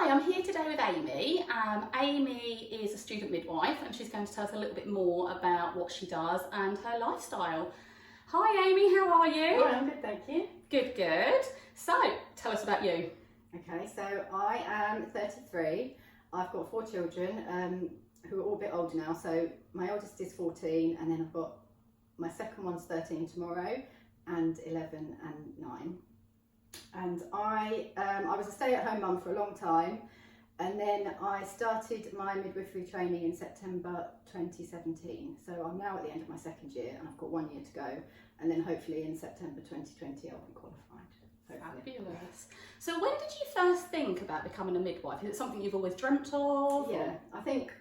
Hi, I'm here today with Amy. Amy is a student midwife and she's going to tell us a little bit more about what she does and her lifestyle. Hi Amy, how are you? Hi, I'm good, thank you. Good, good. So, tell us about you. Okay, so I am 33. I've got 4 children who are all a bit older now. So my oldest is 14 and then I've got my second one's 13 tomorrow and 11 and 9. And I was a stay-at-home mum for a long time, and then I started my midwifery training in September 2017. So I'm now at the end of my second year and I've got 1 year to go, and then hopefully in September 2020 I'll be qualified. Fabulous. So when did you first think about becoming a midwife? Is it something you've always dreamt of? Yeah, I think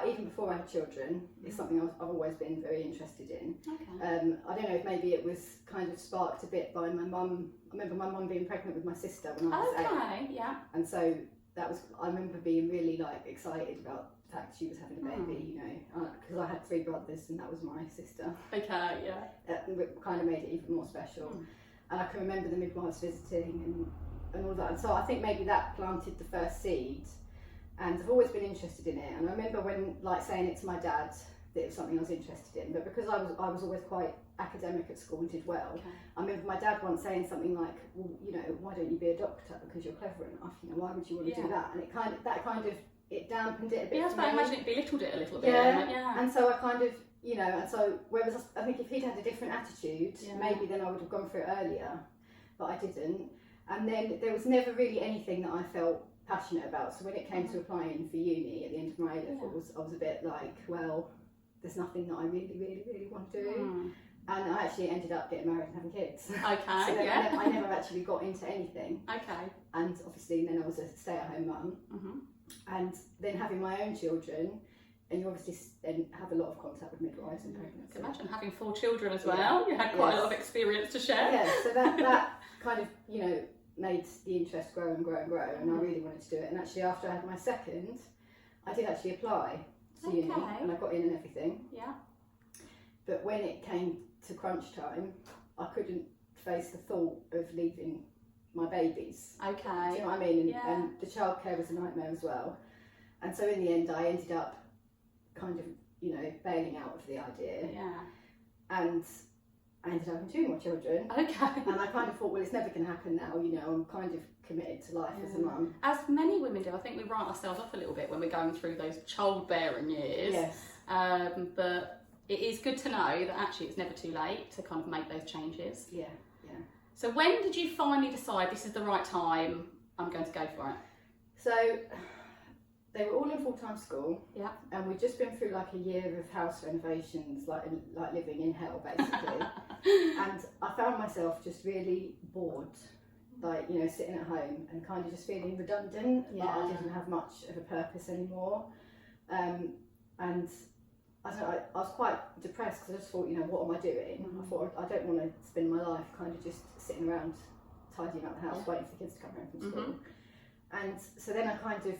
even before I had children, it's something I've always been very interested in. Okay. I don't know if maybe it was kind of sparked a bit by my mum. I remember my mum being pregnant with my sister when I was 8. Okay, yeah. And so I remember being really excited about the fact she was having a baby, you know, because I had 3 brothers and that was my sister. Okay, yeah. That kind of made it even more special. And I can remember the midwives visiting and all that. And so I think maybe that planted the first seed. And I've always been interested in it. And I remember when saying it to my dad that it was something I was interested in. But because I was always quite academic at school and did well, Okay. I remember my dad once saying something like, well, you know, why don't you be a doctor because you're clever enough? You know, why would you want to do that? And it dampened it a bit. Yeah, I imagine it belittled it a little bit. Yeah. And so I kind of, you know, and so whereas I think if he'd had a different attitude, maybe then I would have gone for it earlier, but I didn't. And then there was never really anything that I felt passionate about. So when it came to applying for uni at the end of my A-levels, I was a bit like, well, there's nothing that I really want to do. And I actually ended up getting married and having kids. Okay, So I never actually got into anything. Okay. And obviously then I was a stay-at-home mum. And then having my own children, and you obviously then have a lot of contact with midwives and pregnancy. Imagine having 4 children as well. You had quite a lot of experience to share. Yeah, so that kind of, you know, made the interest grow and grow and grow, and I really wanted to do it. And actually after I had my second, I did actually apply to uni and I got in and everything. Yeah. But when it came to crunch time, I couldn't face the thought of leaving my babies. Okay. Do you know what I mean? And the childcare was a nightmare as well. And so in the end I ended up kind of, you know, bailing out of the idea. Yeah. And I ended up having 2 more children. Okay. And I kind of thought, well, it's never going to happen now, you know, I'm kind of committed to life as a mum. As many women do, I think we write ourselves off a little bit when we're going through those childbearing years. Yes. But it is good to know that actually it's never too late to kind of make those changes. Yeah. So when did you finally decide this is the right time, I'm going to go for it? So they were all in full-time school. Yeah. And we'd just been through like a year of house renovations, like living in hell basically. And I found myself just really bored, like, you know, sitting at home and kind of just feeling redundant. Like I didn't have much of a purpose anymore. And I don't know, I was quite depressed because I just thought, you know, what am I doing? I thought, I don't want to spend my life kind of just sitting around tidying up the house waiting for the kids to come home from school. And so then I kind of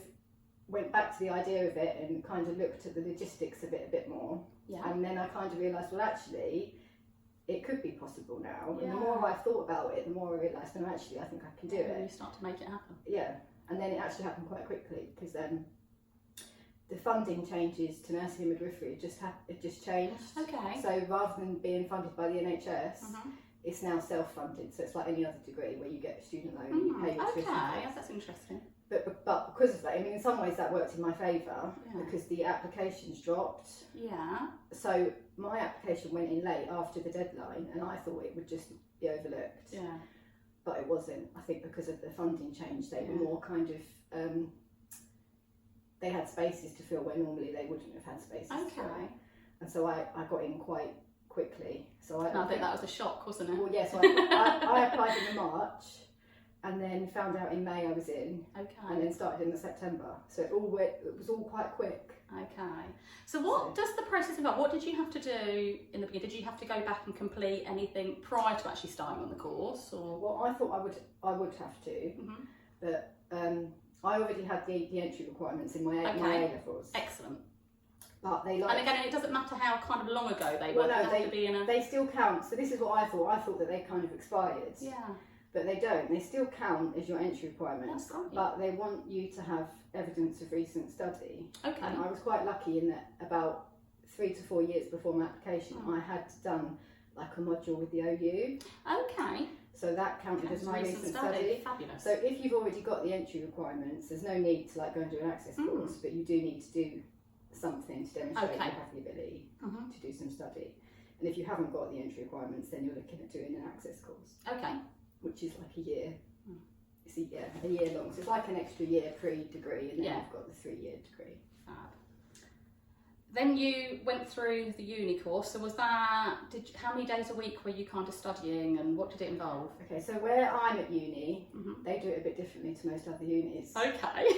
went back to the idea of it and kind of looked at the logistics of it a bit more. Yeah. And then I kind of realised, well, actually, it could be possible now. And the more I thought about it, the more I realised, no, actually, I think I can do it. You start to make it happen. Yeah. And then it actually happened quite quickly because the funding changes to nursing and midwifery it just changed. Okay. So rather than being funded by the NHS, it's now self-funded. So it's like any other degree where you get a student loan and you pay your tuition. Okay, that's interesting. But because of that, I mean, in some ways that worked in my favour because the applications dropped. Yeah. So my application went in late after the deadline, and I thought it would just be overlooked. Yeah. But it wasn't. I think because of the funding change, they were more kind of. They had spaces to fill where normally they wouldn't have had spaces to fill. And so I got in quite quickly. So I think that was a shock, wasn't it? Well, yes. Yeah, so I applied in March, and then found out in May I was in. Okay. And then started in the September. So it was all quite quick. Okay. So what does the process involve? What did you have to do in the beginning? Did you have to go back and complete anything prior to actually starting on the course? Or? Well, I thought I would have to, but I already had the entry requirements in my A-levels. Excellent. But they and again, it doesn't matter how kind of long ago they were. Well, no, they still count. So this is what I thought. I thought that they kind of expired. Yeah. But they don't. They still count as your entry requirements. That's right. But they want you to have evidence of recent study. Okay. And I was quite lucky in that about 3 to 4 years before my application, I had done like a module with the OU. Okay. So that counted as my recent study. Fabulous. So if you've already got the entry requirements, there's no need to like go and do an access course, but you do need to do something to demonstrate you have the ability to do some study. And if you haven't got the entry requirements, then you're looking at doing an access course. Okay. Which is like a year. It's a year long. So it's like an extra year pre-degree, and then you've got the 3-year degree. Fab. Then you went through the uni course. So was that, how many days a week were you kind of studying, and what did it involve? Okay, so where I'm at uni, they do it a bit differently to most other unis. Okay.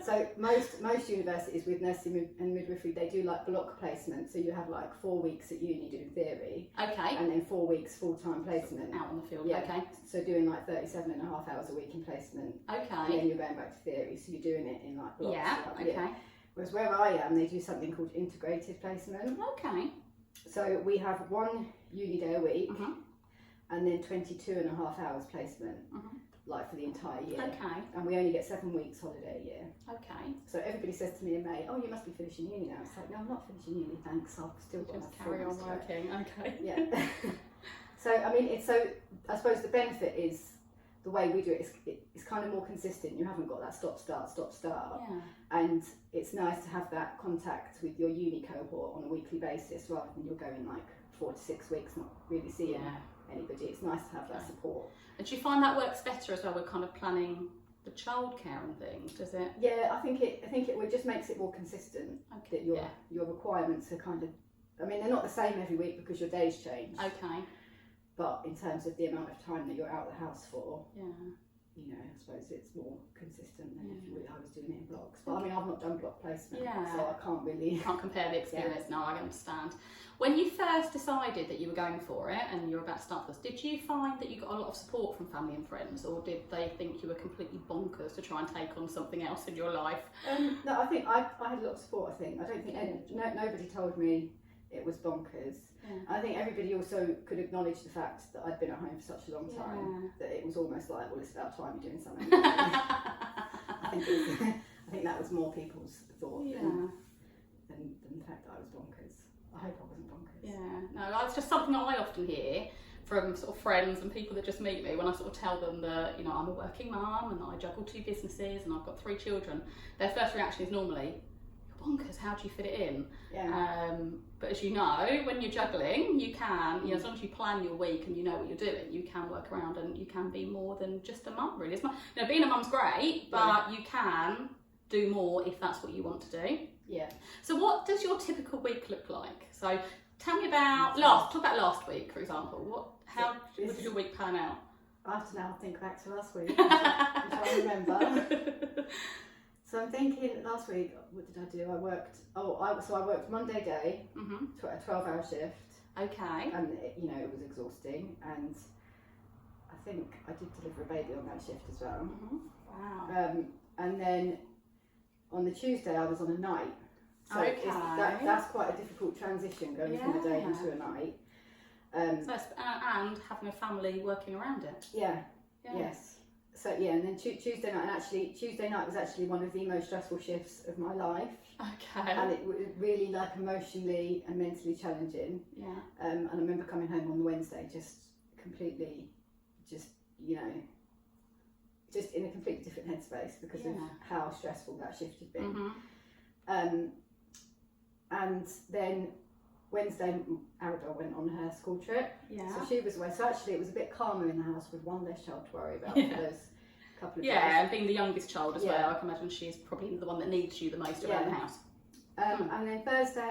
So most universities with nursing and midwifery, they do like block placement. So you have like 4 weeks at uni doing theory. Okay. And then 4 weeks full-time placement. Out on the field. Yeah. Okay. So doing like 37.5 hours a week in placement. Okay. And then you're going back to theory. So you're doing it in like blocks. Yeah. Like, Okay. Whereas where I am, they do something called integrated placement. Okay. So we have 1 uni day a week and then 22.5 hours placement. Like for the entire year. Okay. And we only get 7 weeks holiday a year. Okay. So everybody says to me in May, oh, you must be finishing uni now. It's like, no, I'm not finishing uni, thanks. I'll still Just carry on working. Okay. Yeah. So, I mean, I suppose the benefit is the way we do it is it's kind of more consistent. You haven't got that stop, start. Yeah. And it's nice to have that contact with your uni cohort on a weekly basis rather than you're going like 4 to 6 weeks not really seeing anybody. It's nice to have that support. And do you find that works better as well with kind of planning the childcare and things, does it? Yeah, I think it just makes it more consistent that your requirements are kind of, I mean, they're not the same every week because your days change. Okay. But in terms of the amount of time that you're out of the house for, yeah, I suppose it's more consistent than if I was doing it in blocks. But I mean, I've not done block placement, so I can't really... Can't compare the experience. No, I understand. When you first decided that you were going for it and you were about to start this, did you find that you got a lot of support from family and friends, or did they think you were completely bonkers to try and take on something else in your life? No, I think I had a lot of support, I think. I don't think nobody told me it was bonkers. I think everybody also could acknowledge the fact that I'd been at home for such a long time that it was almost like, well, it's about time you're doing something. I think that was more people's thought than the fact that I was bonkers. I hope I wasn't bonkers. Yeah, no, that's just something I often hear from sort of friends and people that just meet me when I sort of tell them that, I'm a working mum and I juggle 2 businesses and I've got 3 children. Their first reaction is normally, bonkers, how do you fit it in? But as you know, when you're juggling, you can, as long as you plan your week and you know what you're doing, you can work around and you can be more than just a mum, really. Being a mum's great, but you can do more if that's what you want to do. Yeah. So what does your typical week look like? So tell me about talk about last week, for example. How did your week pan out? I have to now think back to last week. I'm trying to remember. So I'm thinking last week, what did I do? I worked Monday day, a 12-hour shift. Okay. And it was exhausting, and I think I did deliver a baby on that shift as well. Wow. And then on the Tuesday I was on a night. So that's quite a difficult transition going from a day into a night. And having a family working around it. Yeah. Yes. So and then Tuesday night, and actually Tuesday night was actually one of the most stressful shifts of my life. Okay. And it was really like emotionally and mentally challenging. Yeah. And I remember coming home on the Wednesday just completely, just in a completely different headspace because of how stressful that shift had been. And then Wednesday, Arabelle went on her school trip, so she was away. So actually it was a bit calmer in the house with one less child to worry about for those couple of days. Yeah, and being the youngest child as well, I can imagine she's probably the one that needs you the most around the house. And then Thursday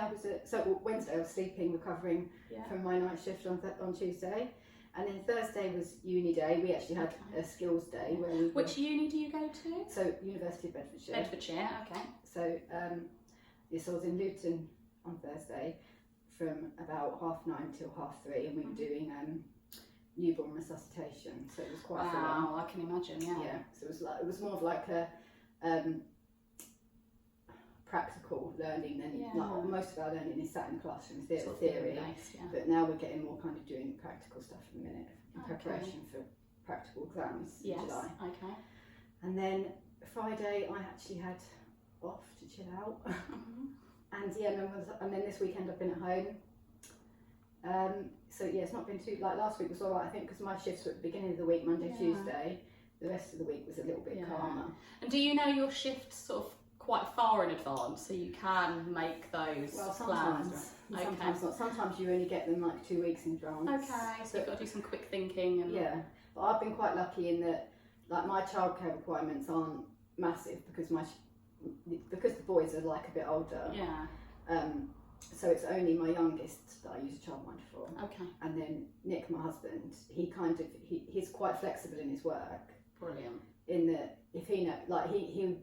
Wednesday I was sleeping, recovering from my night shift on Tuesday. And then Thursday was uni day. We actually had a skills day. Which uni do you go to? So University of Bedfordshire. Bedfordshire, okay. So I was in Luton on Thursday from about 9:30 till 3:30, and we were doing newborn resuscitation. So it was quite full on. Wow, I can imagine. Yeah. So it was more of like a practical learning than most of our learning is sat in classrooms, theory. Based, But now we're getting more kind of doing practical stuff in a minute in preparation for practical exams in Yes. July. Okay. And then Friday I actually had off to chill out. And and then this weekend I've been at home. So yeah, it's not been too, like last week was alright I think, because my shifts were at the beginning of the week, Monday, Tuesday. The rest of the week was a little bit calmer. And do you know your shifts sort of quite far in advance so you can make those plans? Sometimes not. Sometimes you only get them like 2 weeks in advance. Okay, so you've got to do some quick thinking. And yeah, but I've been quite lucky in that, like, my childcare requirements aren't massive because the boys are like a bit older. Yeah. So it's only my youngest that I use a childminder for. Okay. And then Nick, my husband, he's quite flexible in his work. Brilliant. In that, if he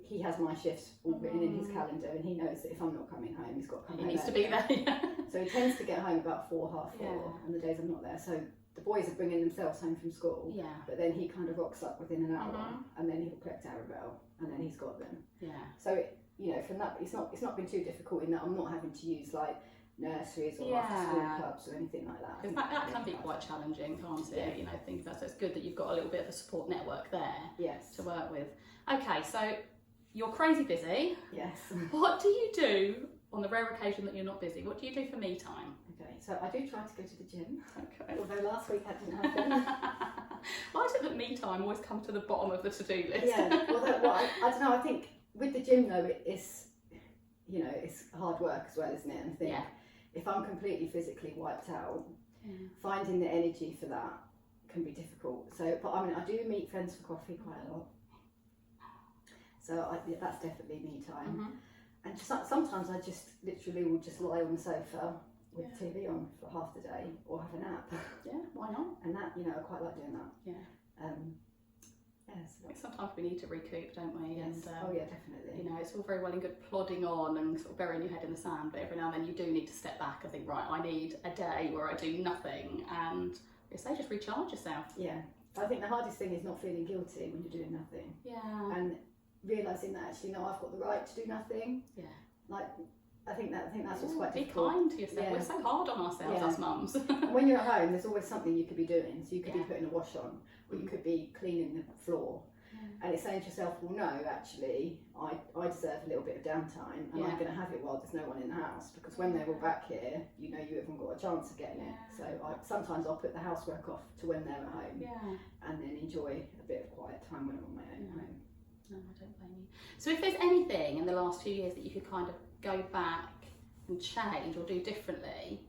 he has my shifts all written in his calendar, and he knows that if I'm not coming home, he's got to come home. He needs to be there. Yeah. So he tends to get home about 4, half 4, on the days I'm not there. So the boys are bringing themselves home from school. Yeah. But then he kind of rocks up within an hour, and then he'll collect Arabelle, and then he's got them. Yeah. So from that, it's not been too difficult in that I'm not having to use like nurseries or after school clubs or anything like that. Because that can be quite challenging, can't it? Yeah. Things like that. So it's good that you've got a little bit of a support network there. Yes. To work with. Okay, so you're crazy busy. Yes. What do you do on the rare occasion that you're not busy? What do you do for me time? Okay, so I do try to go to the gym. Okay. Although last week I didn't happen. Why is it that me time always comes to the bottom of the to-do list? Yeah. Well, I don't know. I think with the gym though, it's hard work as well, isn't it? And I think if I'm completely physically wiped out, finding the energy for that can be difficult. So, but I mean, I do meet friends for coffee quite a lot. So that's definitely me time. And sometimes I just literally will just lie on the sofa with the TV on for half the day or have a nap. Yeah, why not? And that, I quite like doing that. Yeah. So sometimes we need to recoup, don't we? Yes. And, yeah, definitely. It's all very well and good plodding on and sort of burying your head in the sand, but every now and then you do need to step back and think, right, I need a day where I do nothing, and just recharge yourself. Yeah. I think the hardest thing is not feeling guilty when you're doing nothing. Yeah. And realising that actually, no, I've got the right to do nothing. Yeah. Like, I think that's what's quite difficult. Be kind to yourself. We're so hard on ourselves as mums. And when you're at home, there's always something you could be doing. So you could be putting a wash on, or you could be cleaning the floor. And it's saying to yourself, well, no, actually, I deserve a little bit of downtime, and I'm going to have it while there's no one in the house, because when they're all back here, you haven't got a chance of getting it. So sometimes I'll put the housework off to when they're at home, and then enjoy a bit of quiet time when I'm on my own at home. No, I don't blame you. So if there's anything in the last few years that you could kind of go back and change or do differently?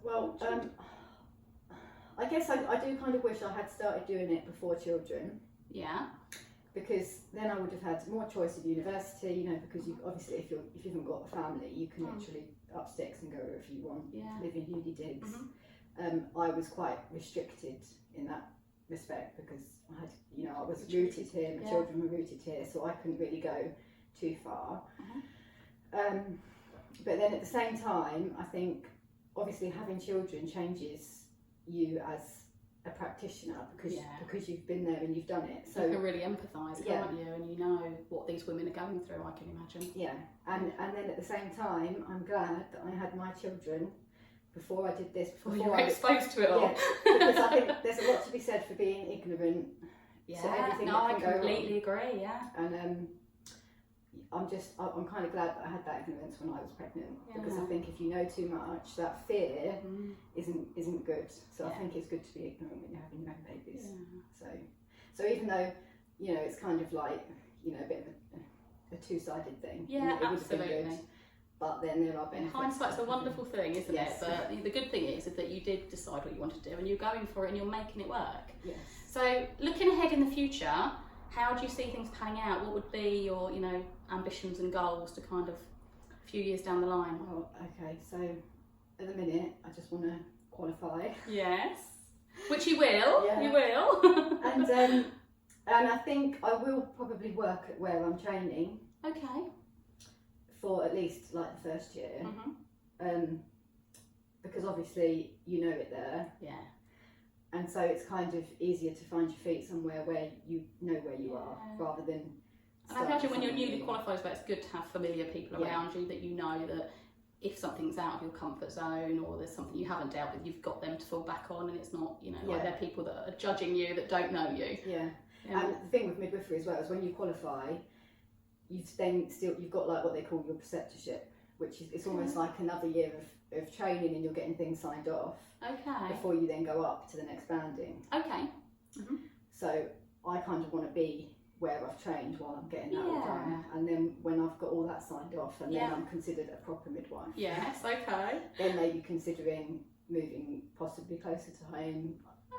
Well, I guess I do kind of wish I had started doing it before children. Yeah. Because then I would have had more choice of university, because you obviously if you haven't got a family, you can literally up sticks and go wherever you want, live in uni digs. I was quite restricted in that respect because I had, I was rooted here, my children were rooted here, so I couldn't really go too far. But then at the same time, I think obviously having children changes you as a practitioner because you've been there and you've done it. So you can really empathise, can't you? And you know what these women are going through, I can imagine. Yeah, and then at the same time, I'm glad that I had my children before I did this. Before you were exposed to it all. Yeah, because I think there's a lot to be said for being ignorant to everything that I can go wrong. completely agree. Yeah. And I'm kind of glad that I had that ignorance when I was pregnant, because I think if you know too much, that fear isn't good. So I think it's good to be ignorant when you're having your own babies. Yeah. So even though it's kind of like a bit of a two-sided thing. Yeah, it absolutely. Would have been good, but then there are benefits. Hindsight's a wonderful thing, isn't it? But the good thing is that you did decide what you wanted to do, and you're going for it, and you're making it work. Yes. So looking ahead in the future, how do you see things panning out? What would be your, ambitions and goals to kind of a few years down the line? Well, okay, so at the minute, I just want to qualify. Yes. Which you will. Yeah. You will. And I think I will probably work at where I'm training. Okay. For at least like the first year. Because obviously you know it there. Yeah. And so it's kind of easier to find your feet somewhere where you know where you are, rather than. And I imagine when you're newly qualified, it's good to have familiar people around you that you know that if something's out of your comfort zone or there's something you haven't dealt with, you've got them to fall back on, and it's not, you know, like they're people that are judging you that don't know you. Yeah. And the thing with midwifery as well is when you qualify, you've got like what they call your preceptorship, which is it's almost like another year of training, and you're getting things signed off. Okay. Before you then go up to the next banding. Okay. Mm-hmm. So I kind of want to be where I've trained while I'm getting that all done, and then when I've got all that signed off, and then I'm considered a proper midwife. Yes. Okay. Then maybe considering moving possibly closer to home.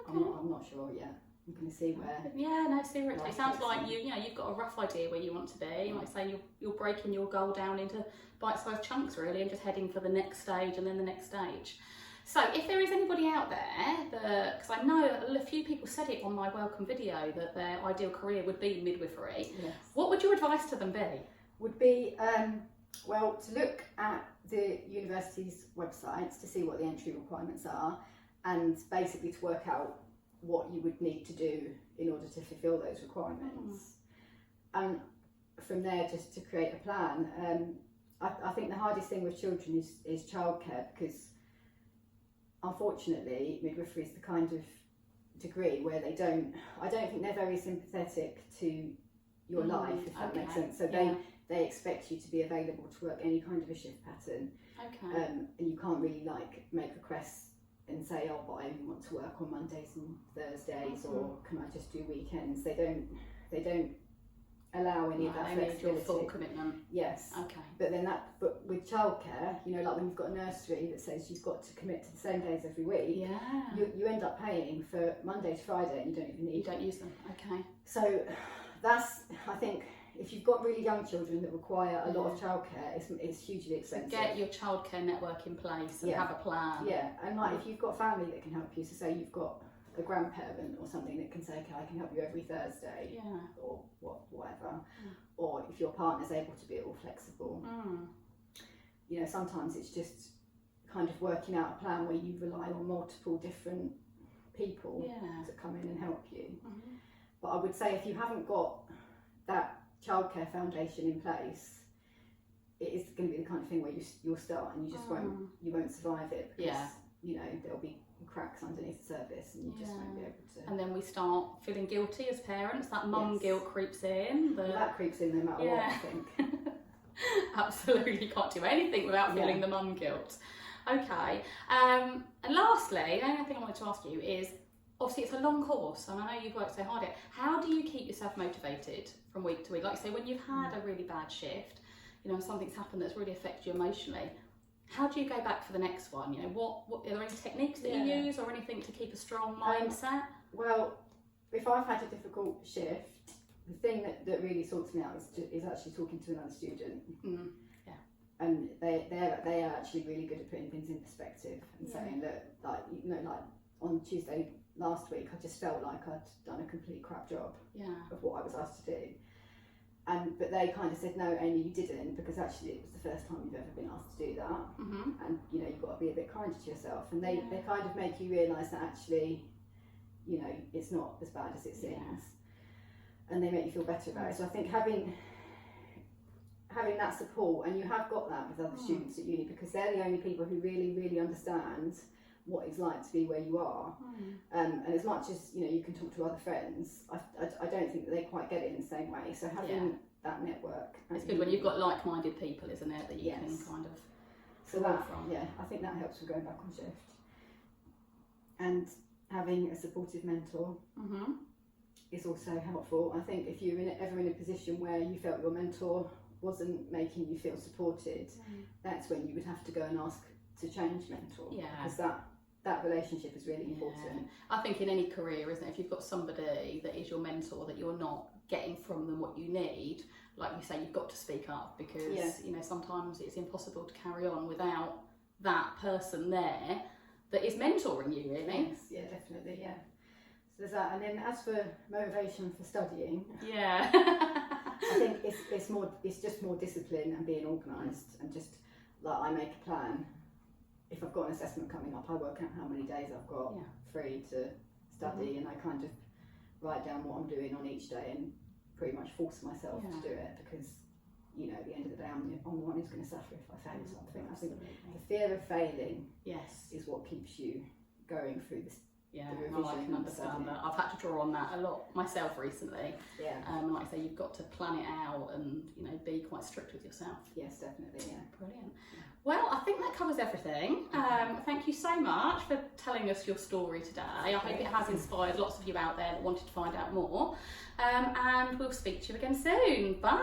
Okay. I'm not sure yet. I'm going to see where. Yeah, no, seriously. It sounds like you've got a rough idea where you want to be. Like say you're breaking your goal down into bite-sized chunks really, and just heading for the next stage and then the next stage. So if there is anybody out there, because I know a few people said it on my welcome video that their ideal career would be midwifery. Yes. What would your advice to them be? Would be well, to look at the university's websites to see what the entry requirements are, and basically to work out what you would need to do in order to fulfil those requirements. And from there, just to create a plan. I think the hardest thing with children is childcare, because unfortunately midwifery is the kind of degree where I don't think they're very sympathetic to your life, if that makes sense. So they expect you to be available to work any kind of a shift pattern. Okay. And you can't really like make requests and say, oh, but I only want to work on Mondays and Thursdays, or can I just do weekends? They don't allow any of that flexibility. Your full commitment. Yes. Okay. But with childcare, you know, like when you've got a nursery that says you've got to commit to the same days every week, you end up paying for Monday to Friday, and you don't even need. You don't use them. Okay. So that's, I think, if you've got really young children that require a lot of childcare, it's hugely expensive. So get your childcare network in place and have a plan. Yeah, and like if you've got family that can help you, so say you've got a grandparent or something that can say, okay, I can help you every Thursday, or whatever, or if your partner's able to be all flexible. You know, sometimes it's just kind of working out a plan where you rely on multiple different people to come in and help you. But I would say if you haven't got that childcare foundation in place, it is going to be the kind of thing where you'll start and you just won't survive it, because you know there'll be cracks underneath the surface and you just won't be able to. And then we start feeling guilty as parents. That mum guilt creeps in. That creeps in no matter what, I think. Absolutely, can't do anything without feeling the mum guilt. Okay, and lastly, the only thing I wanted to ask you is, obviously it's a long course, and I know you've worked so hard at it. How do you keep yourself motivated from week to week? Like say when you've had a really bad shift, you know, something's happened that's really affected you emotionally, how do you go back for the next one? You know, what are there any techniques that you use or anything to keep a strong mindset? Well, if I've had a difficult shift, the thing that really sorts me out is actually talking to another student. And they are actually really good at putting things in perspective and saying that, like, you know, like on Tuesday last week, I just felt like I'd done a complete crap job of what I was asked to do. But they kind of said, no, Amy, you didn't, because actually it was the first time you've ever been asked to do that. And, you know, you've got to be a bit kinder to yourself. And they kind of make you realise that actually, you know, it's not as bad as it seems. And they make you feel better about it. So I think having that support, and you have got that with other students at uni, because they're the only people who really, really understand what it's like to be where you are. And as much as, you know, you can talk to other friends, I don't think that they quite get it in the same way. So having that network, it's good when you've got like-minded people, isn't it, that you can kind of from. I think that helps with going back on shift. And having a supportive mentor is also helpful. I think if you're ever in a position where you felt your mentor wasn't making you feel supported, that's when you would have to go and ask to change mentor, because that relationship is really important. I think in any career, isn't it, if you've got somebody that is your mentor that you're not getting from them what you need, like you say, you've got to speak up, because you know, sometimes it's impossible to carry on without that person there that is mentoring you, really. Yes, definitely, So there's that. And then as for motivation for studying, I think it's just more discipline and being organised, and just like I make a plan. If I've got an assessment coming up, I work out how many days I've got free to study, and I kind of write down what I'm doing on each day and pretty much force myself to do it, because you know, at the end of the day, I'm the one who's going to suffer if I fail something. I think the fear of failing is what keeps you going through this. Yeah, well, I can understand that. I've had to draw on that a lot myself recently. Yeah. Like I say, you've got to plan it out and, you know, be quite strict with yourself. Yes, definitely, yeah. Brilliant. Well, I think that covers everything. Thank you so much for telling us your story today. I hope it has inspired lots of you out there that wanted to find out more. And we'll speak to you again soon. Bye.